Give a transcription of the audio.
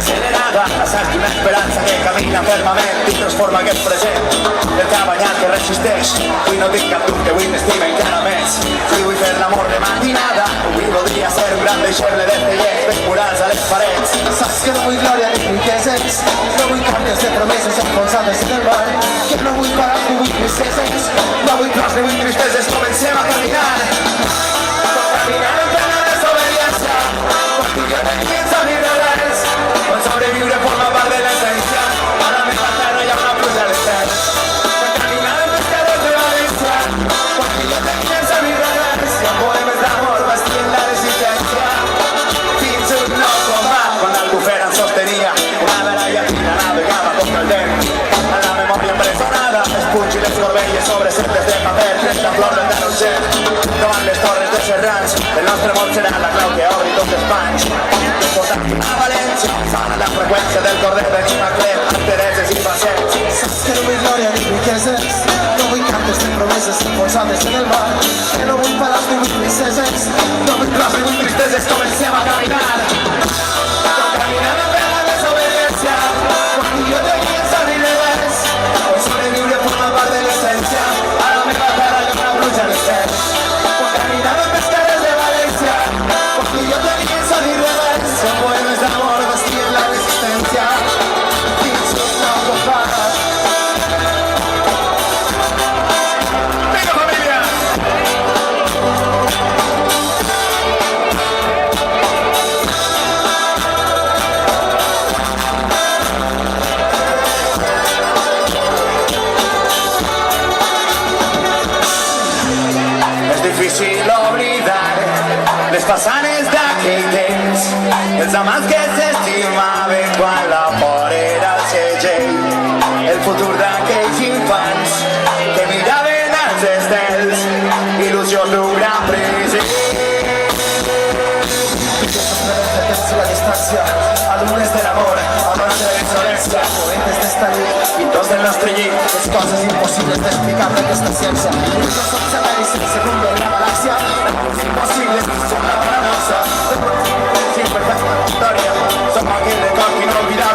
accelerada, assasti una esperança que camina fermament i transforma aquest present. El cabanyat que resisteix, avui no tinc cap dubte, avui m'estima encara més. Avui vull fer l'amor de matinada, avui voldria ser un gran deixeble de tellers, veig murals a les parets. Saps que no vull glòria ni riqueses, no vull canvis de promeses enfonsades en el mar, que no vull parar ni vull princesses, no vull plors ni vull tristeses, comencem a caminar. Caminar en plena desobediència, quan jo no pienso ni res, on sobreviure forma part de l'essència, a la meva terra hi ha una pluja de cel. Caminar en pescadors de València, quan jo no pienso ni res, hi ha poemes d'amor vestint la resistència. Fins un nou combat, quan el bufet em sostenia, una baralla fina navegava contra el vent. En la memòria empresonada, els punys i les corbelles sobre certes de paper, creix la flor del taronger. Davant les torres de Serrans, el nostre món serà la clau que obri tots els panys. Desposat a València, sona la freqüència del corder de Nimaclet, entereses i pacients. saps que no vull glòria ni riqueses, no vull canvis de promeses enfonsades en el mar, que no vull parar ni vull princesses, no vull plors ni vull tristeses, comencem a caminar. Caminant en plena desobediència, quan jo no pienso ni res, on sobreviure forma part de l'essència, a la meva terra hi ha una pluja de cel. Caminant en pescadors de València, quan jo no pienso ni res, són poemes d'amor vestint la resistència. Fins un nou combat. Vinga, família! És difícil oblidar les façanes d'aquell temps, els amants que s'estimaven quan la por era el segell, el futur d'aquells infants que miraven als estels, il·lusions d'un gran present. la distància, alumnes de l'amor, amants de la insolència, poetes d'esta nit, pintors del nostre llit, les coses impossibles d'explicar d'aquesta ciència. Jo soc Satani sense rumb en la galàxia, els impossibles són la bona nosa. sin perfecta victòria, som aquell record inolvidable.